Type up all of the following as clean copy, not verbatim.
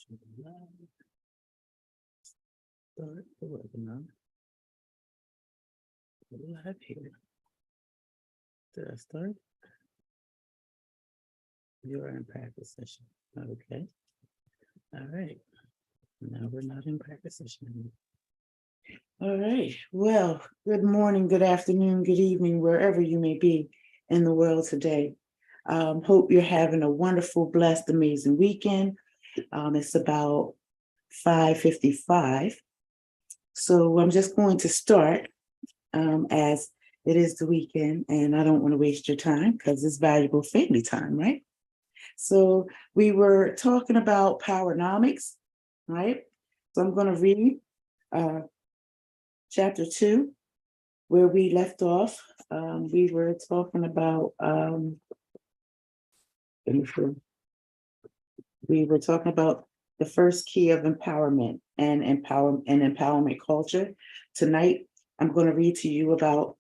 Start the webinar. Live here. Did I start? You are in practice session. Okay. All right. Now we're not in practice session anymore. All right. Well, good morning, good afternoon, good evening, wherever you may be in the world today. Hope you're having a wonderful, blessed, amazing weekend. It's about 5:55. So I'm just going to start as it is the weekend, and I don't want to waste your time because it's valuable family time, right? So we were talking about powernomics, right? So I'm going to read chapter 2, where we left off. We were talking about the first key of empowerment and empowerment culture. Tonight, I'm going to read to you about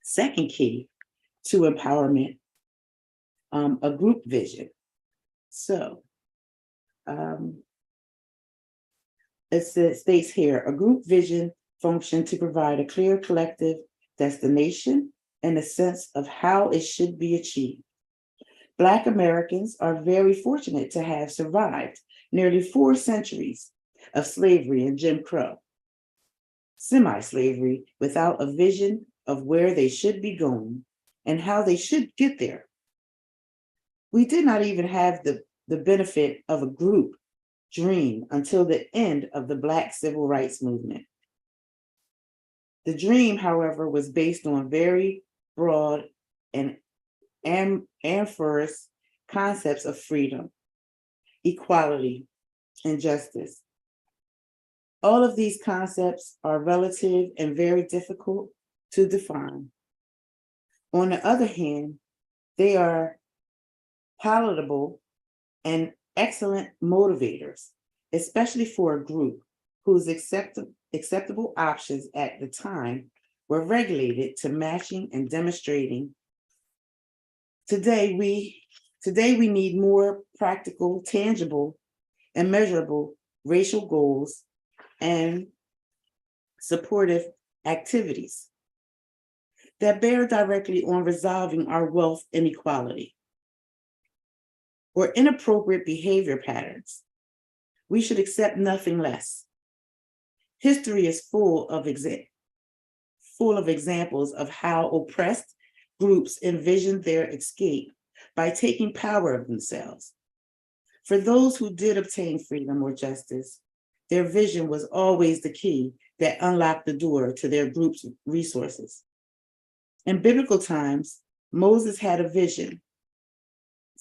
second key to empowerment, a group vision. So it states here, a group vision functions to provide a clear collective destination and a sense of how it should be achieved. Black Americans are very fortunate to have survived nearly 4 centuries of slavery and Jim Crow, semi-slavery, without a vision of where they should be going and how they should get there. We did not even have the benefit of a group dream until the end of the Black Civil Rights Movement. The dream, however, was based on very broad and amorphous concepts of freedom, equality, and justice. All of these concepts are relative and very difficult to define. On the other hand, they are palatable and excellent motivators, especially for a group whose acceptable options at the time were regulated to matching and demonstrating. Today we need more practical, tangible, and measurable racial goals and supportive activities that bear directly on resolving our wealth inequality or inappropriate behavior patterns. We should accept nothing less. History is full of examples of how oppressed groups envisioned their escape by taking power of themselves. For those who did obtain freedom or justice, their vision was always the key that unlocked the door to their group's resources. In biblical times, Moses had a vision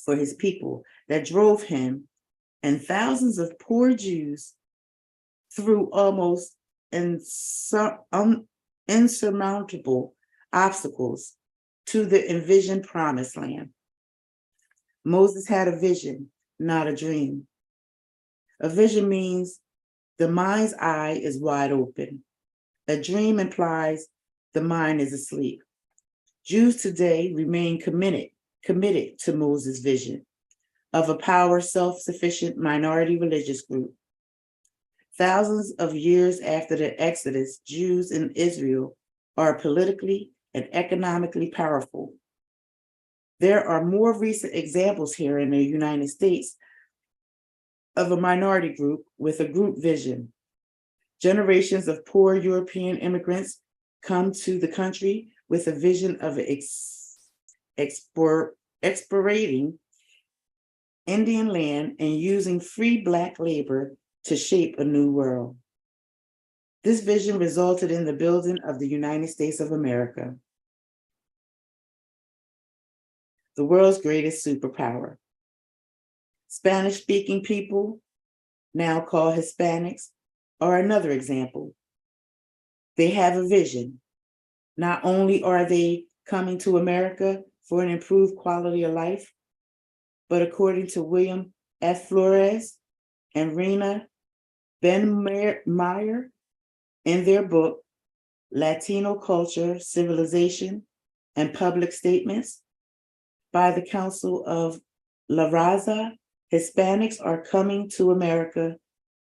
for his people that drove him and thousands of poor Jews through almost insurmountable obstacles to the envisioned promised land. Moses had a vision, not a dream. A vision means the mind's eye is wide open. A dream implies the mind is asleep. Jews today remain committed to Moses' vision of a power, self-sufficient minority religious group. Thousands of years after the Exodus, Jews in Israel are politically and economically powerful. There are more recent examples here in the United States of a minority group with a group vision. Generations of poor European immigrants come to the country with a vision of exploiting Indian land and using free Black labor to shape a new world. This vision resulted in the building of the United States of America, the world's greatest superpower. Spanish-speaking people, now called Hispanics, are another example. They have a vision. Not only are they coming to America for an improved quality of life, but according to William F. Flores and Rena Ben-Meyer in their book, Latino Culture, Civilization, and Public Statements by the Council of La Raza Hispanics are coming to America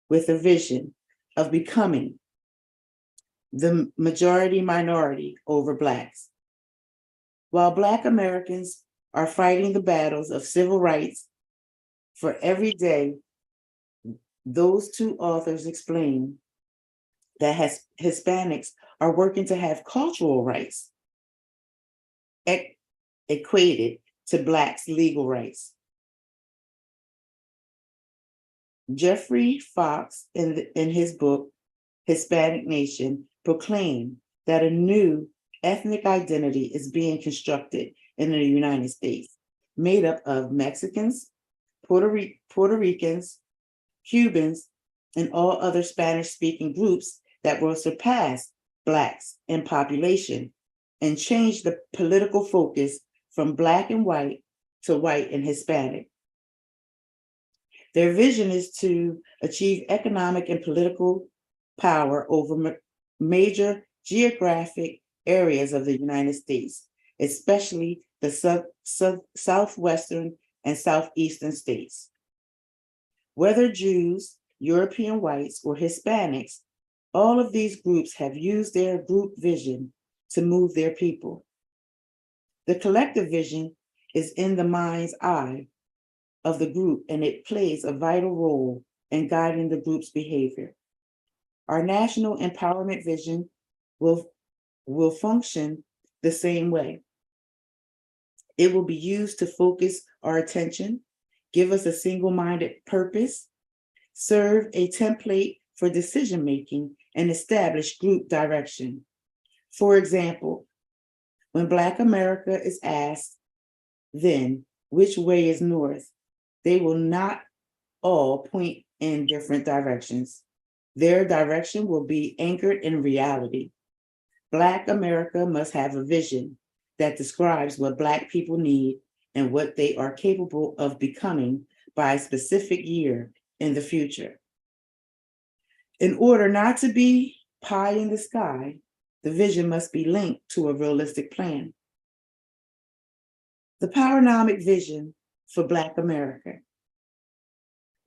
with a vision of becoming the majority minority over Blacks. While Black Americans are fighting the battles of civil rights for every day, those two authors explain that Hispanics are working to have cultural rights equated to Blacks' legal rights. Jeffrey Fox, in his book, Hispanic Nation, proclaimed that a new ethnic identity is being constructed in the United States, made up of Mexicans, Puerto Ricans, Cubans, and all other Spanish-speaking groups that will surpass Blacks in population and change the political focus from Black and white to white and Hispanic. Their vision is to achieve economic and political power over major geographic areas of the United States, especially the southwestern and southeastern states. Whether Jews, European whites, or Hispanics, all of these groups have used their group vision to move their people. The collective vision is in the mind's eye of the group, and it plays a vital role in guiding the group's behavior. Our national empowerment vision will function the same way. It will be used to focus our attention, give us a single-minded purpose, serve a template for decision-making, and establish group direction. For example, when Black America is asked, then, which way is north? They will not all point in different directions. Their direction will be anchored in reality. Black America must have a vision that describes what Black people need and what they are capable of becoming by a specific year in the future. In order not to be pie in the sky, the vision must be linked to a realistic plan. The Powernomic vision for Black America.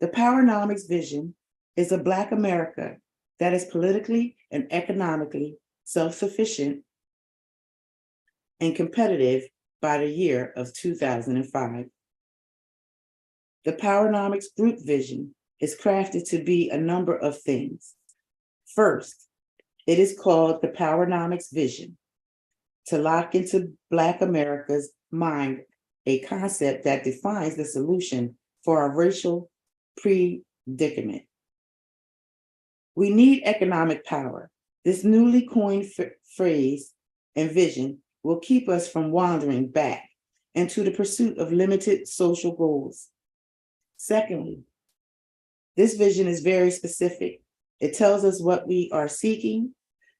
The Powernomics vision is a Black America that is politically and economically self-sufficient and competitive by the year of 2005. The Powernomics group vision is crafted to be a number of things. First, it is called the Powernomics vision, to lock into Black America's mind a concept that defines the solution for our racial predicament. We need economic power. This newly coined phrase and vision will keep us from wandering back into the pursuit of limited social goals. Secondly, this vision is very specific. It tells us what we are seeking: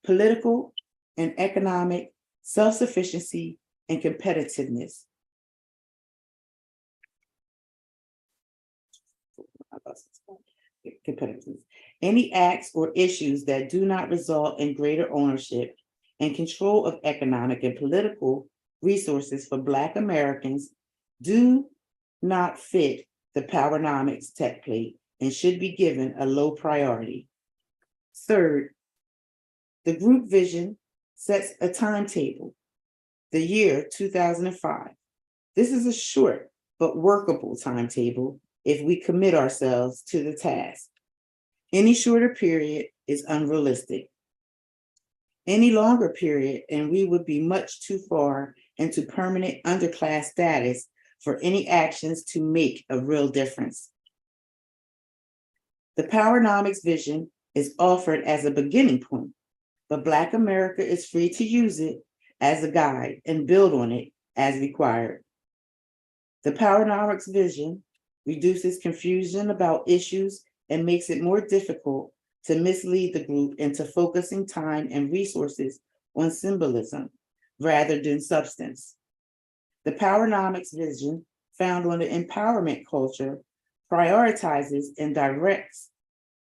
political and economic self-sufficiency and competitiveness. Any acts or issues that do not result in greater ownership and control of economic and political resources for Black Americans do not fit the Powernomics template and should be given a low priority. Third, the group vision sets a timetable, the year 2005. This is a short but workable timetable if we commit ourselves to the task. Any shorter period is unrealistic. Any longer period, and we would be much too far into permanent underclass status for any actions to make a real difference. The Powernomics vision is offered as a beginning point, but Black America is free to use it as a guide and build on it as required. The Powernomics vision reduces confusion about issues and makes it more difficult to mislead the group into focusing time and resources on symbolism rather than substance. The Powernomics vision, found on the empowerment culture, prioritizes and directs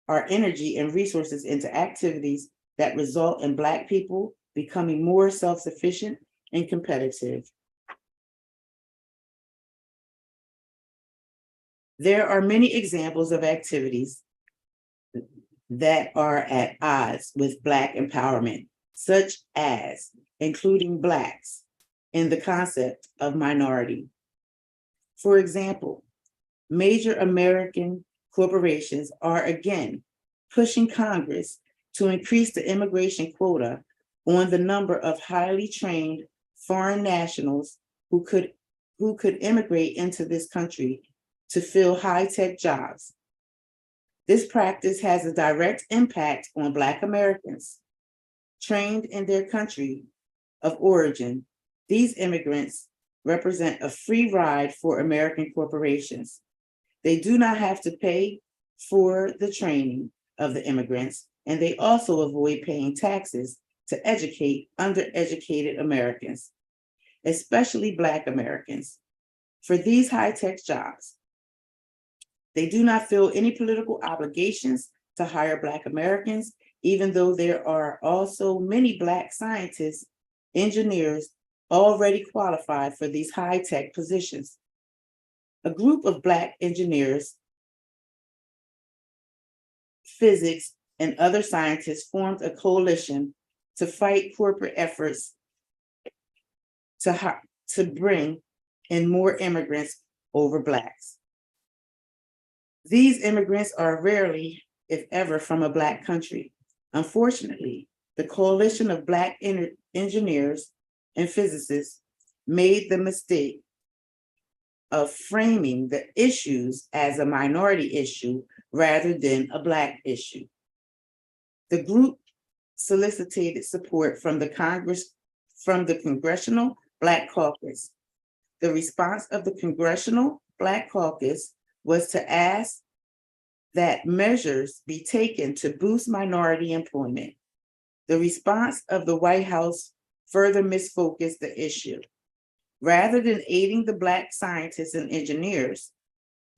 our energy and resources into activities that result in Black people becoming more self-sufficient and competitive. There are many examples of activities that are at odds with Black empowerment, such as including Blacks in the concept of minority. For example, major American corporations are again pushing Congress to increase the immigration quota on the number of highly trained foreign nationals who could immigrate into this country to fill high-tech jobs. This practice has a direct impact on Black Americans trained in their country of origin. These immigrants represent a free ride for American corporations. They do not have to pay for the training of the immigrants, and they also avoid paying taxes to educate undereducated Americans, especially Black Americans, for these high-tech jobs. They do not feel any political obligations to hire Black Americans, even though there are also many Black scientists, engineers already qualified for these high-tech positions. A group of Black engineers, physics, and other scientists formed a coalition to fight corporate efforts to bring in more immigrants over Blacks. These immigrants are rarely, if ever, from a Black country. Unfortunately, the coalition of Black engineers and physicists made the mistake of framing the issues as a minority issue rather than a Black issue. The group solicited support from the Congressional Black Caucus. The response of the Congressional Black Caucus was to ask that measures be taken to boost minority employment. The response of the White House further misfocused the issue. Rather than aiding the Black scientists and engineers,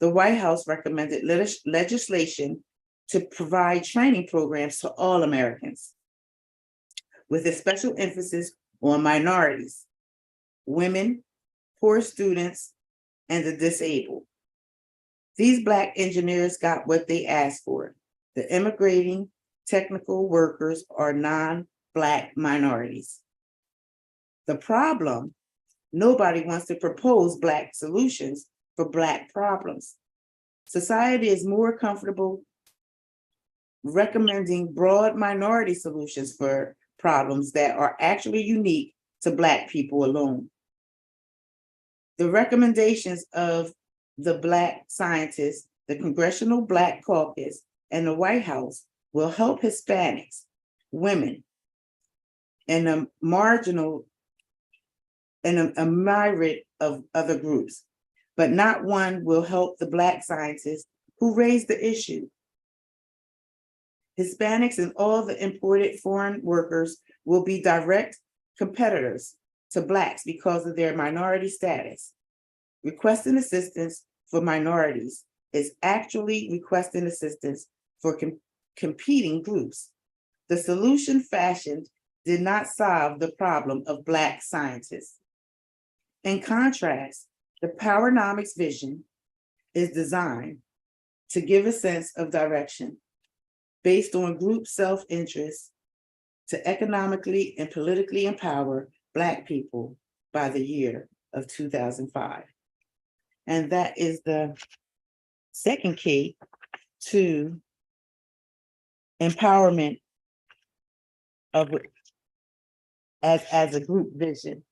the White House recommended legislation to provide training programs to all Americans, with a special emphasis on minorities, women, poor students, and the disabled. These Black engineers got what they asked for. The immigrating technical workers are non-Black minorities. The problem, nobody wants to propose Black solutions for Black problems. Society is more comfortable recommending broad minority solutions for problems that are actually unique to Black people alone. The recommendations of the Black scientists, the Congressional Black Caucus, and the White House will help Hispanics, women, and a myriad of other groups, but not one will help the Black scientists who raised the issue. Hispanics and all the imported foreign workers will be direct competitors to Blacks because of their minority status. Requesting assistance for minorities is actually requesting assistance for competing groups. The solution fashioned did not solve the problem of Black scientists. In contrast, the Powernomics vision is designed to give a sense of direction based on group self-interest to economically and politically empower Black people by the year of 2005. And that is the second key to empowerment of as a group vision.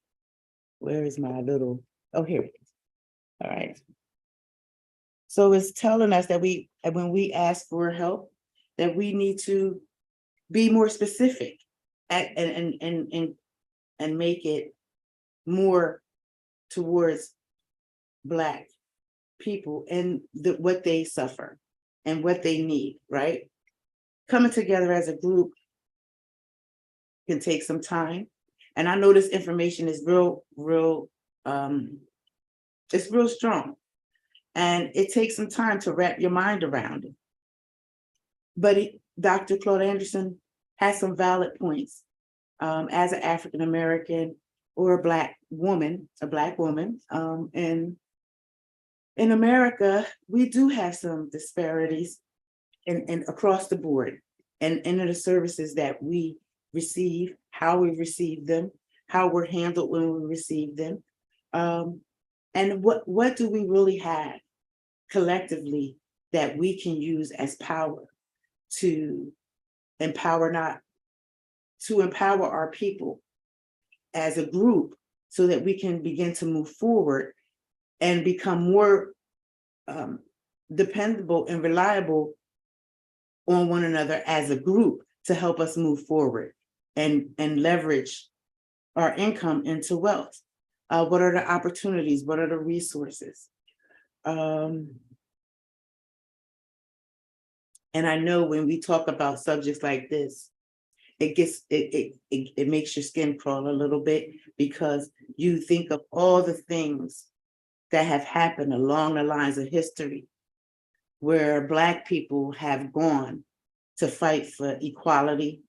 Where is my little, oh, here it is. All right. So it's telling us that when we ask for help, that we need to be more specific and make it more towards Black people and what they suffer and what they need, right? Coming together as a group can take some time. And I know this information is it's real strong. And it takes some time to wrap your mind around it. But Dr. Claude Anderson has some valid points. As an African American or a Black woman, and In America, we do have some disparities in across the board and in the services that we receive, how we receive them, how we're handled when we receive them. And what do we really have collectively that we can use as power to empower not to empower our people as a group so that we can begin to move forward and become more dependable and reliable on one another as a group to help us move forward and leverage our income into wealth. What are the opportunities? What are the resources? And I know when we talk about subjects like this, it makes your skin crawl a little bit because you think of all the things that have happened along the lines of history where Black people have gone to fight for equality,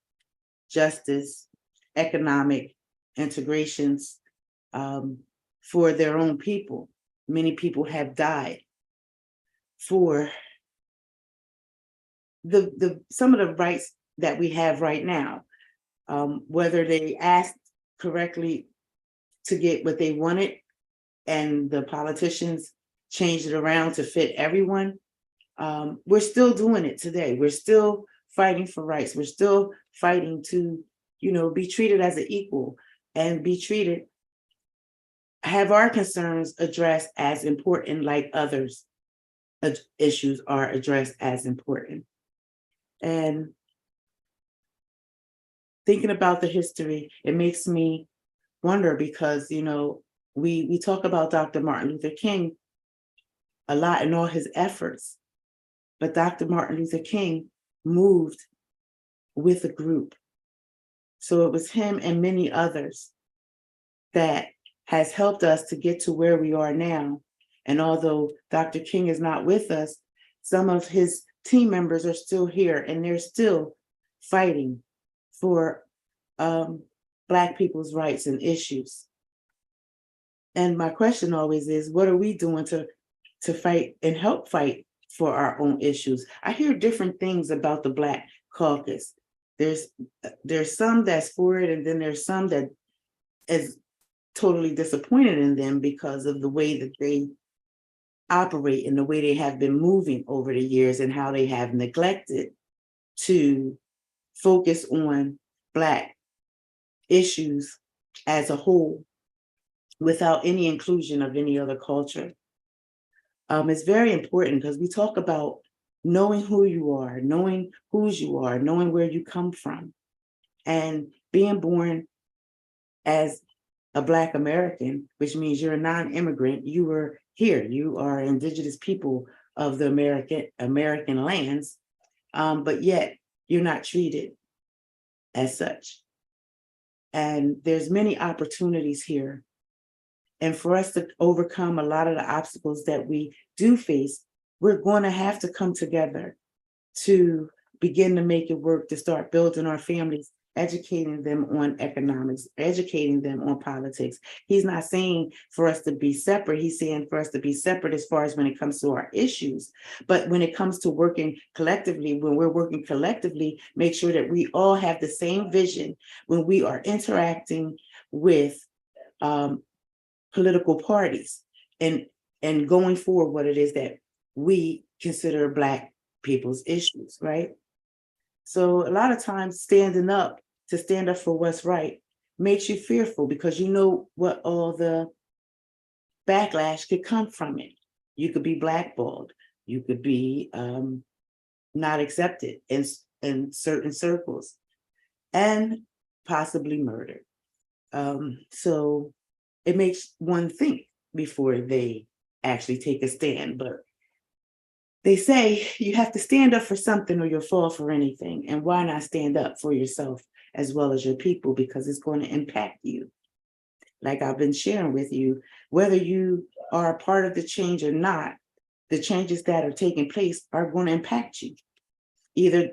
justice, economic integrations for their own people. Many people have died for some of the rights that we have right now, whether they asked correctly to get what they wanted and the politicians changed it around to fit everyone. We're still doing it today. We're still fighting for rights. We're still fighting to, be treated as an equal and be treated, have our concerns addressed as important like others' issues are addressed as important. And thinking about the history, it makes me wonder because, we talk about Dr. Martin Luther King a lot in all his efforts, but Dr. Martin Luther King moved with a group. So it was him and many others that has helped us to get to where we are now. And although Dr. King is not with us, some of his team members are still here and they're still fighting for Black people's rights and issues. And my question always is, what are we doing to fight and help fight for our own issues? I hear different things about the Black caucus. There's some that's for it, and then there's some that is totally disappointed in them because of the way that they operate and the way they have been moving over the years and how they have neglected to focus on Black issues as a whole without any inclusion of any other culture. It's very important because we talk about knowing who you are, knowing whose you are, knowing where you come from, and being born as a Black American, which means you're a non-immigrant, you were here, you are indigenous people of the American lands, but yet you're not treated as such. And there's many opportunities here. And for us to overcome a lot of the obstacles that we do face, we're going to have to come together to begin to make it work, to start building our families, educating them on economics, educating them on politics. He's not saying for us to be separate. He's saying for us to be separate as far as when it comes to our issues. But when it comes to working collectively, when we're working collectively, make sure that we all have the same vision when we are interacting with political parties and going forward what it is that we consider Black people's issues, right? So a lot of times standing up to stand up for what's right makes you fearful because you know what all the backlash could come from it. You could be blackballed, you could be not accepted in certain circles and possibly murdered. So it makes one think before they actually take a stand. But they say you have to stand up for something or you'll fall for anything. And why not stand up for yourself as well as your people? Because it's going to impact you. Like I've been sharing with you, whether you are a part of the change or not, the changes that are taking place are going to impact you, either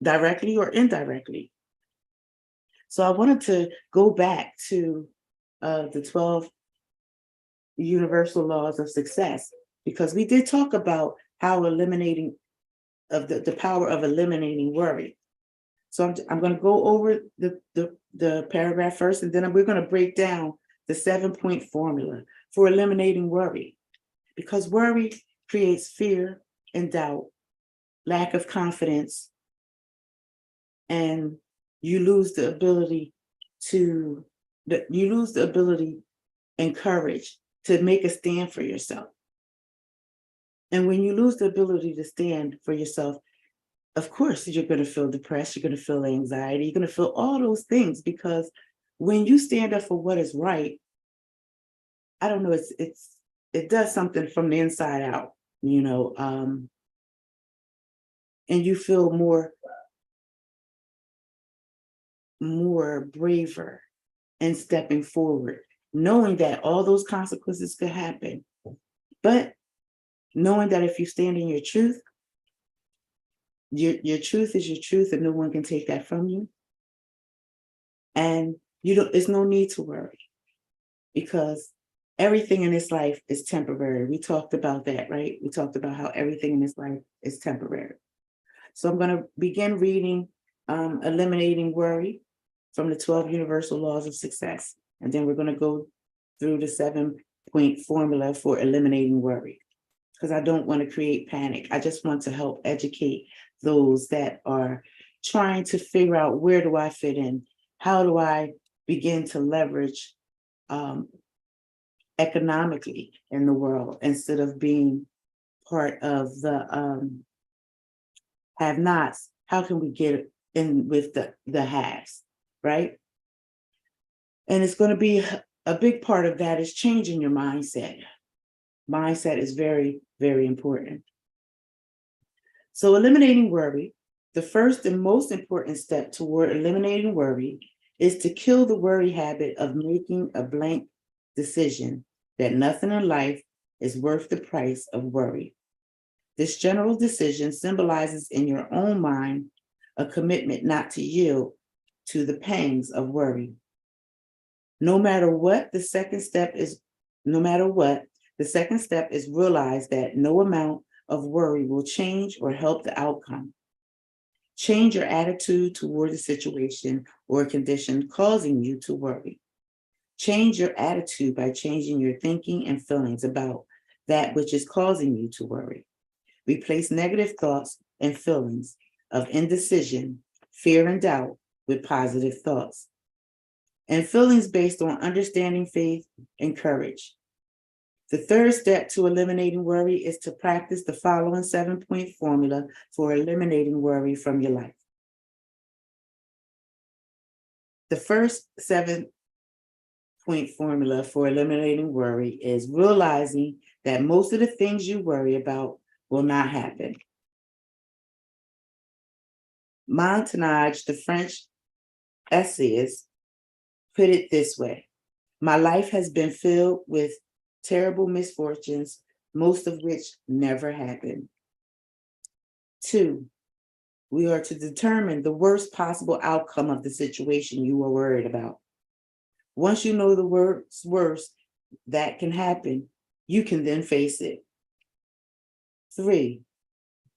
directly or indirectly. So I wanted to go back to the 12 universal laws of success, because we did talk about how eliminating of the power of eliminating worry. So I'm going to go over the paragraph first, and then we're going to break down the 7-point formula for eliminating worry, because worry creates fear and doubt, lack of confidence, and you lose the ability and courage to make a stand for yourself. And when you lose the ability to stand for yourself, of course, you're going to feel depressed, you're going to feel anxiety, you're going to feel all those things, because when you stand up for what is right, I don't know, it does something from the inside out, and you feel more braver in stepping forward, knowing that all those consequences could happen, but knowing that if you stand in your truth, your truth is your truth, and no one can take that from you. And there's no need to worry, because everything in this life is temporary. We talked about that, right? We talked about how everything in this life is temporary. So I'm going to begin reading Eliminating Worry from the 12 Universal Laws of Success. And then we're going to go through the 7-point formula for eliminating worry, because I don't want to create panic. I just want to help educate those that are trying to figure out, where do I fit in? How do I begin to leverage economically in the world, instead of being part of the have-nots? How can we get in with the haves, right? And it's going to be a big part of that is changing your mindset. Mindset is very, very important. So eliminating worry, the first and most important step toward eliminating worry is to kill the worry habit of making a blank decision that nothing in life is worth the price of worry. This general decision symbolizes in your own mind a commitment not to yield to the pangs of worry. No matter what, the second step is realize that no amount of worry will change or help the outcome. Change your attitude toward the situation or condition causing you to worry. Change your attitude by changing your thinking and feelings about that which is causing you to worry. Replace negative thoughts and feelings of indecision, fear, and doubt with positive thoughts and feelings based on understanding, faith, and courage. The third step to eliminating worry is to practice the following 7-point formula for eliminating worry from your life. The first 7-point formula for eliminating worry is realizing that most of the things you worry about will not happen. Montaigne, the French essayist, put it this way: my life has been filled with terrible misfortunes, most of which never happened. 2, we are to determine the worst possible outcome of the situation you are worried about. Once you know the worst that can happen, you can then face it. 3,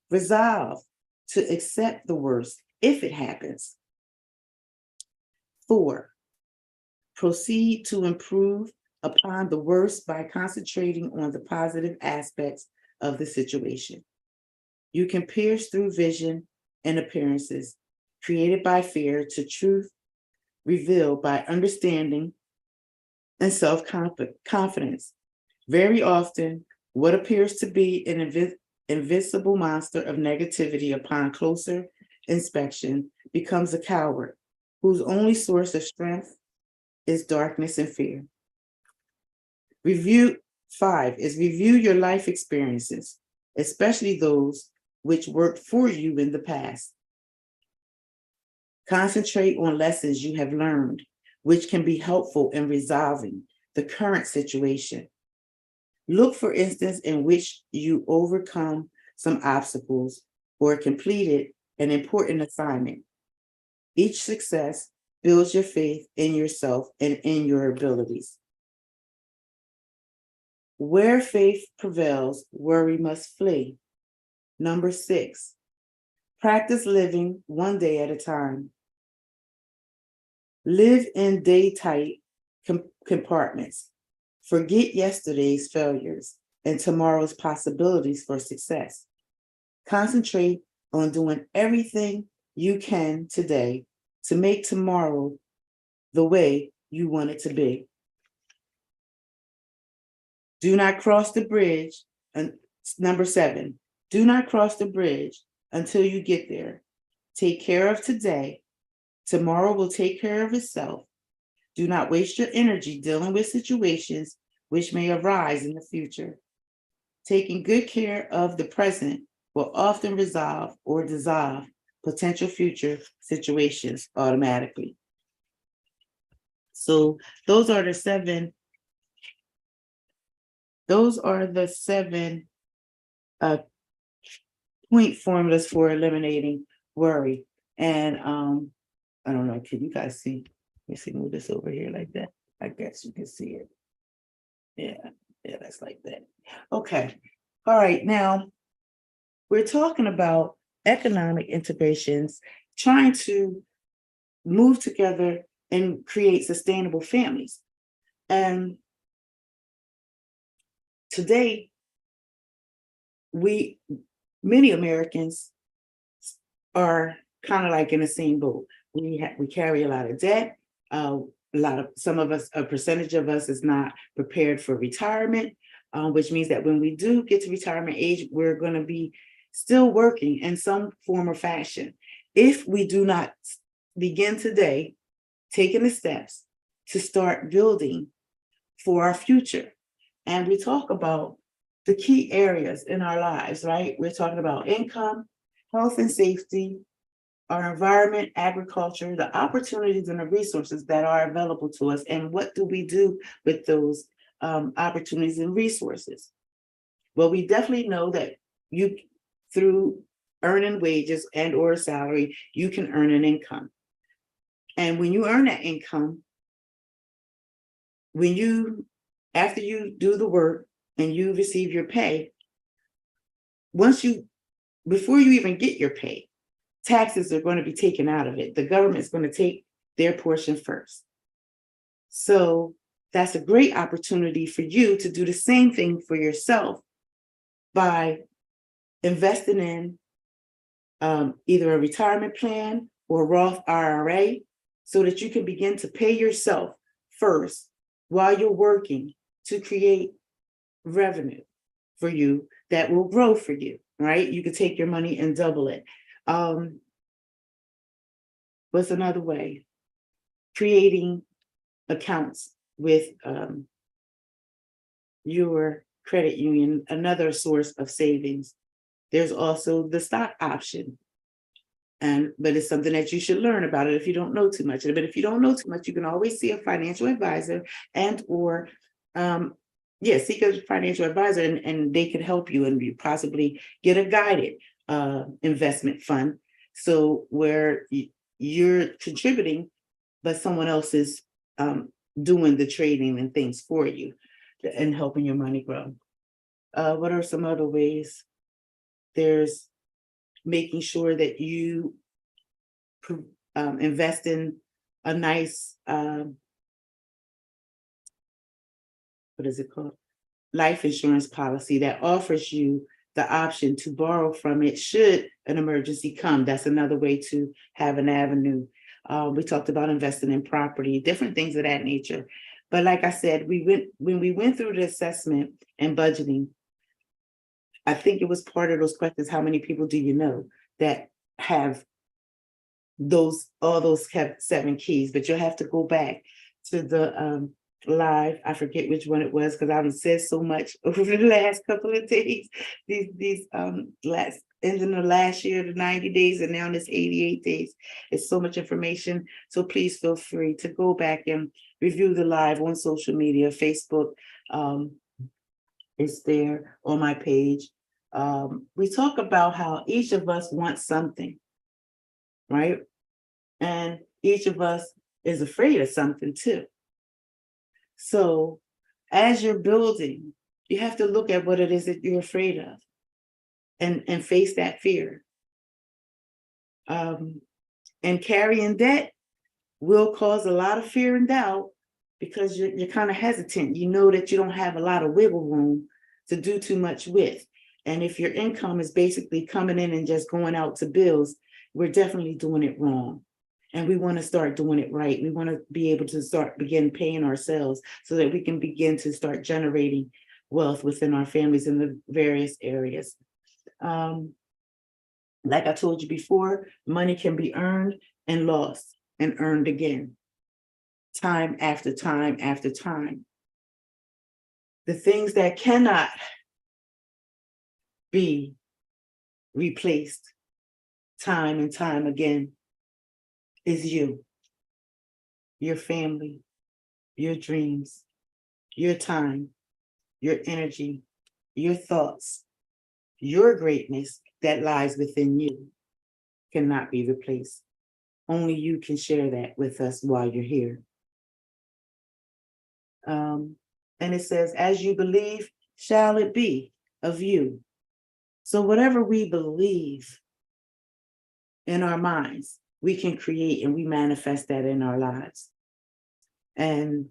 resolve to accept the worst if it happens. 4, proceed to improve upon the worst by concentrating on the positive aspects of the situation. You can pierce through vision and appearances created by fear to truth revealed by understanding and self-confidence. Very often, what appears to be an invisible monster of negativity upon closer inspection becomes a coward whose only source of strength is darkness and fear. 5 is review your life experiences, especially those which worked for you in the past. Concentrate on lessons you have learned, which can be helpful in resolving the current situation. Look for instances in which you overcome some obstacles or completed an important assignment. Each success builds your faith in yourself and in your abilities. Where faith prevails, worry must flee. Number 6, practice living one day at a time. Live in day-tight compartments. Forget yesterday's failures and tomorrow's possibilities for success. Concentrate on doing everything you can today to make tomorrow the way you want it to be. Do not cross the bridge. And number 7, do not cross the bridge until you get there. Take care of today. Tomorrow will take care of itself. Do not waste your energy dealing with situations which may arise in the future. Taking good care of the present will often resolve or dissolve potential future situations automatically. So those are the seven point formulas for eliminating worry. And I don't know, can you guys see? Let me see, move this over here like that. I guess you can see it. Yeah, that's like that. Okay. All right, now we're talking about economic integrations, trying to move together and create sustainable families. And today, many Americans are kind of like in the same boat. We carry a lot of debt. A percentage of us is not prepared for retirement, which means that when we do get to retirement age, we're going to be still working in some form or fashion. If we do not begin today, taking the steps to start building for our future. And we talk about the key areas in our lives, right? We're talking about income, health and safety, our environment, agriculture, the opportunities and the resources that are available to us, and what do we do with those opportunities and resources? Well, we definitely know that through earning wages and or salary, you can earn an income. And when you earn that income, after you do the work and you receive your pay, before you even get your pay, taxes are going to be taken out of it. The government's going to take their portion first. So that's a great opportunity for you to do the same thing for yourself by investing in either a retirement plan or Roth IRA, so that you can begin to pay yourself first while you're working to create revenue for you that will grow for you, right? You could take your money and double it. What's another way? Creating accounts with your credit union, another source of savings. There's also the stock option. But it's something that you should learn about it if you don't know too much. But if you don't know too much, you can always see a financial advisor seek a financial advisor, and they can help you, and you possibly get a guided investment fund. So where you're contributing, but someone else is doing the trading and things for you and helping your money grow. What are some other ways? There's making sure that you invest in a nice, life insurance policy that offers you the option to borrow from it should an emergency come. That's another way to have an avenue. We talked about investing in property, different things of that nature. But like I said, when we went through the assessment and budgeting, I think it was part of those questions, how many people do you know that have all those 7 keys? But you'll have to go back to the live. I forget which one it was, because I've said so much over the last couple of days. These ending the last year, the 90 days, and now this 88 days. It's so much information. So please feel free to go back and review the live on social media. Facebook is there on my page. We talk about how each of us wants something, right? And each of us is afraid of something too. So as you're building You have to look at what it is that you're afraid of and face that fear. And carrying debt will cause a lot of fear and doubt because you're kind of hesitant. You know that you don't have a lot of wiggle room to do too much with. And if your income is basically coming in and just going out to bills, we're definitely doing it wrong. And we want to start doing it right. We want to be able to begin paying ourselves so that we can begin to start generating wealth within our families in the various areas. Like I told you before, money can be earned and lost and earned again, time after time after time. The things that cannot be replaced time and time again is you, your family, your dreams, your time, your energy, your thoughts, your greatness that lies within you cannot be replaced. Only you can share that with us while you're here. And it says, as you believe, shall it be of you. So whatever we believe in our minds, we can create and we manifest that in our lives. And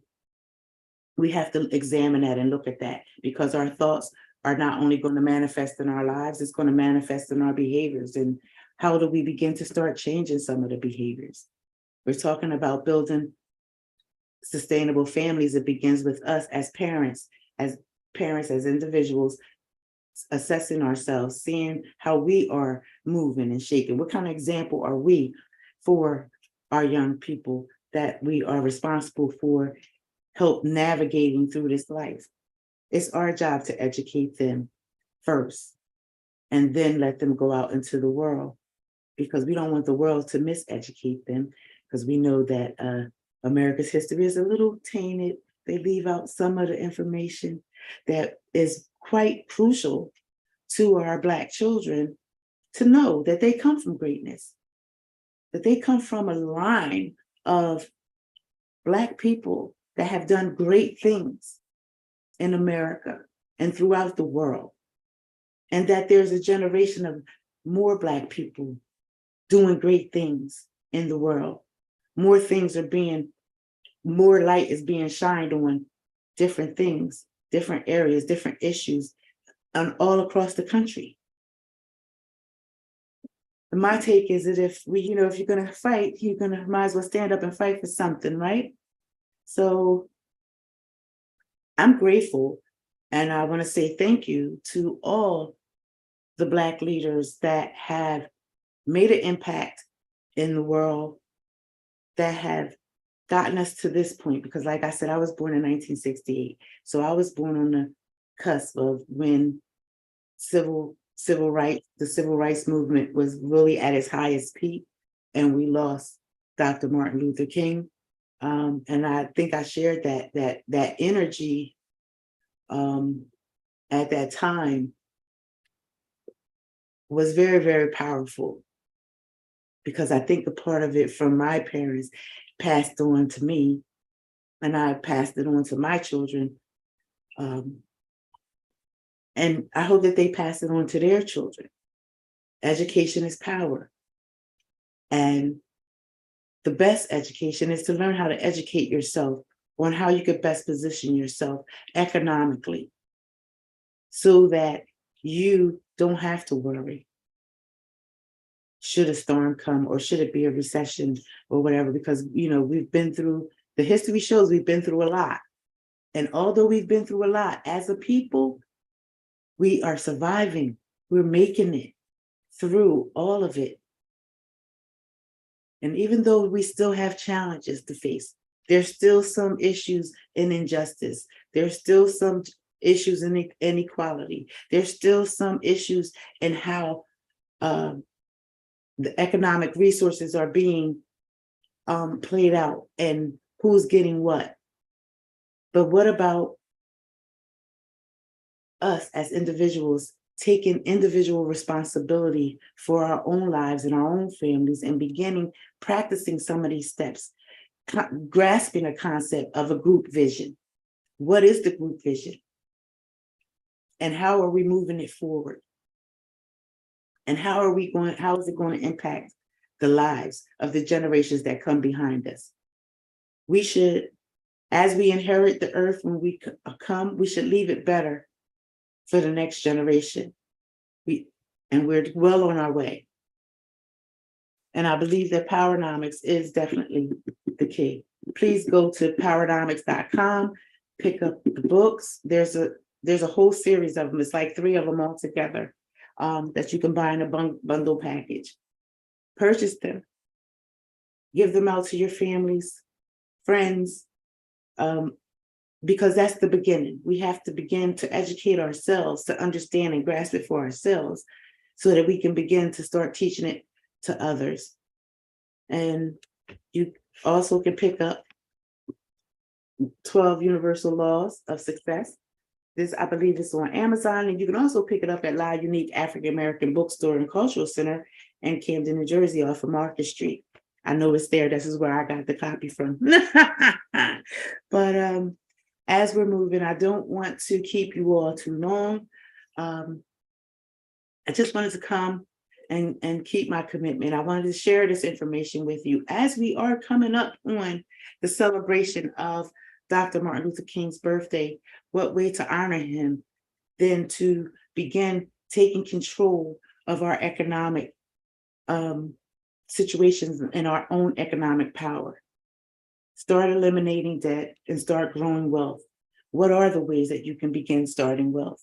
we have to examine that and look at that, because our thoughts are not only going to manifest in our lives, it's going to manifest in our behaviors. And how do we begin to start changing some of the behaviors? We're talking about building sustainable families. It begins with us as parents, as individuals, assessing ourselves, seeing how we are moving and shaking. What kind of example are we for our young people that we are responsible for help navigating through this life? It's our job to educate them first and then let them go out into the world, because we don't want the world to miseducate them, because we know that America's history is a little tainted. They leave out some of the information that is quite crucial to our Black children to know that they come from greatness, that they come from a line of Black people that have done great things in America and throughout the world, and that there's a generation of more Black people doing great things in the world. More light is being shined on different things, different areas, different issues, and all across the country. And my take is that if you're gonna fight, might as well stand up and fight for something, right? So I'm grateful, and I want to say thank you to all the Black leaders that have made an impact in the world, that have gotten us to this point. Because like I said, I was born in 1968. So I was born on the cusp of when the civil rights movement was really at its highest peak, and we lost Dr. Martin Luther King. And I think I shared that energy at that time was very, very powerful, because I think a part of it from my parents passed on to me, and I passed it on to my children. And I hope that they pass it on to their children. Education is power. And the best education is to learn how to educate yourself on how you could best position yourself economically, so that you don't have to worry should a storm come, or should it be a recession or whatever, because we've been through, the history shows we've been through a lot. And although we've been through a lot, as a people, we are surviving. We're making it through all of it. And even though we still have challenges to face, there's still some issues in injustice. There's still some issues in inequality. There's still some issues in how the economic resources are being played out and who's getting what. But what about us as individuals taking individual responsibility for our own lives and our own families, and practicing some of these steps, grasping a concept of a group vision? What is the group vision? and how are we moving it forward? And how is it going to impact the lives of the generations that come behind us? We should, as we inherit the earth when we come, we should leave it better for the next generation. We're well on our way. And I believe that Powernomics is definitely the key. Please go to powernomics.com, pick up the books. There's a whole series of them. It's like 3 of them all together that you can buy in a bundle package. Purchase them. Give them out to your families, friends, because that's the beginning. We have to begin to educate ourselves, to understand and grasp it for ourselves so that we can begin to start teaching it to others. And you also can pick up 12 Universal Laws of Success. This, I believe, is on Amazon, and you can also pick it up at La Unique African American Bookstore and Cultural Center in Camden, New Jersey, off of Market Street. I know it's there. This is where I got the copy from. But as we're moving, I don't want to keep you all too long. I just wanted to come and keep my commitment. I wanted to share this information with you as we are coming up on the celebration of Dr. Martin Luther King's birthday. What way to honor him than to begin taking control of our economic situations and our own economic power. Start eliminating debt and start growing wealth. What are the ways that you can begin starting wealth?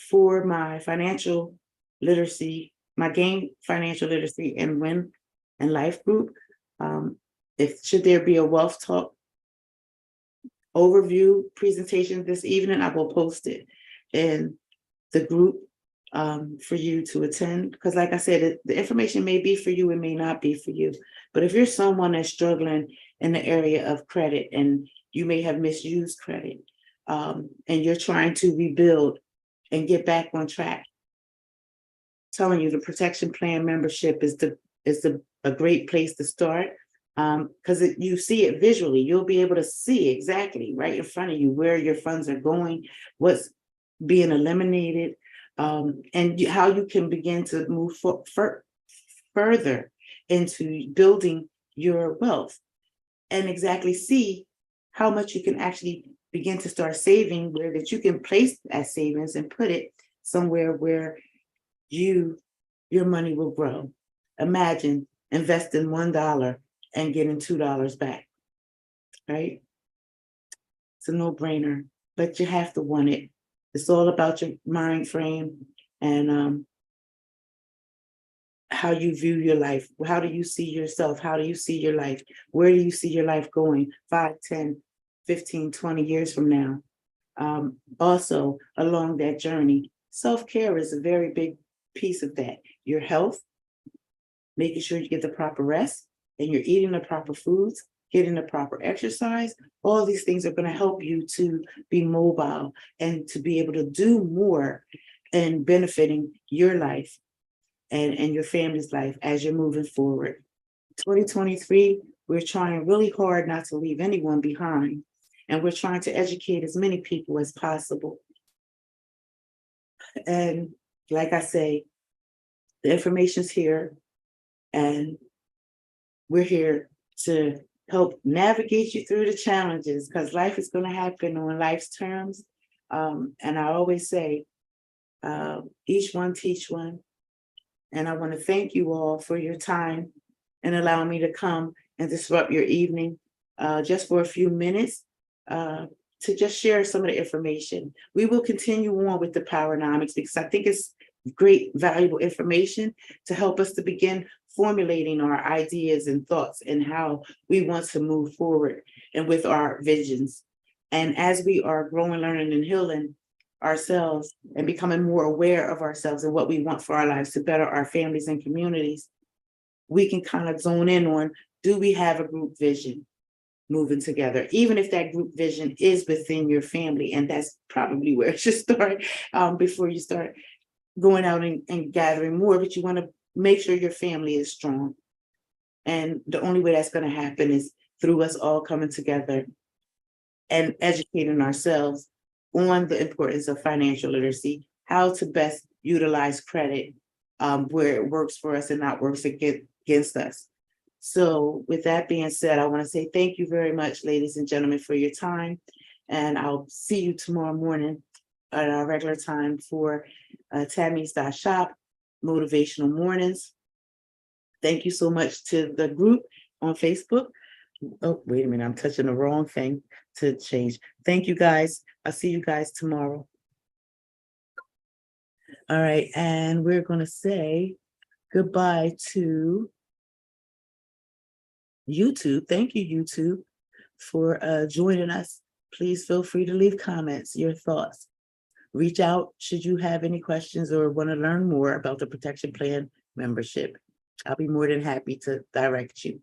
For my financial literacy, my Gain Financial Literacy and Win and Life group, should there be a wealth talk overview presentation this evening, I will post it in the group for you to attend. Because like I said, the information may be for you, it may not be for you. But if you're someone that's struggling in the area of credit and you may have misused credit and you're trying to rebuild and get back on track, telling you the protection plan membership is a great place to start. Because you see it visually, you'll be able to see exactly right in front of you where your funds are going, what's being eliminated, and how you can begin to move further into building your wealth and exactly see how much you can actually begin to start saving, where that you can place as savings and put it somewhere where your money will grow. Imagine investing $1 and getting $2 back, right? It's a no-brainer, but you have to want it. It's all about your mind frame and how you view your life. How do you see yourself? How do you see your life? Where do you see your life going 5, 10, 15, 20 years from now? Also, along that journey, self-care is a very big piece of that. Your health, making sure you get the proper rest, and you're eating the proper foods, getting the proper exercise. All these things are going to help you to be mobile and to be able to do more and benefiting your life and your family's life as you're moving forward. 2023, we're trying really hard not to leave anyone behind, and we're trying to educate as many people as possible. And like I say, the information's here, and we're here to help navigate you through the challenges, because life is going to happen on life's terms. And I always say, each one teach one. And I want to thank you all for your time and allowing me to come and disrupt your evening just for a few minutes to just share some of the information. We will continue on with the Powernomics because I think it's great, valuable information to help us to begin formulating our ideas and thoughts and how we want to move forward and with our visions. And as we are growing, learning, and healing ourselves and becoming more aware of ourselves and what we want for our lives to better our families and communities, we can kind of zone in on, do we have a group vision moving together? Even if that group vision is within your family, and that's probably where it should start before you start going out and gathering more, but you want to make sure your family is strong. And the only way that's going to happen is through us all coming together and educating ourselves on the importance of financial literacy, how to best utilize credit where it works for us and not works against us. So with that being said, I want to say thank you very much, ladies and gentlemen, for your time. And I'll see you tomorrow morning at our regular time for Tammy's.shop, Motivational Mornings. Thank you so much to the group on Facebook. Oh, wait a minute, I'm touching the wrong thing to change. Thank you, guys. I'll see you guys tomorrow. All right, and we're going to say goodbye to YouTube. Thank you, YouTube, for joining us. Please feel free to leave comments, your thoughts. Reach out should you have any questions or want to learn more about the Protection Plan membership. I'll be more than happy to direct you.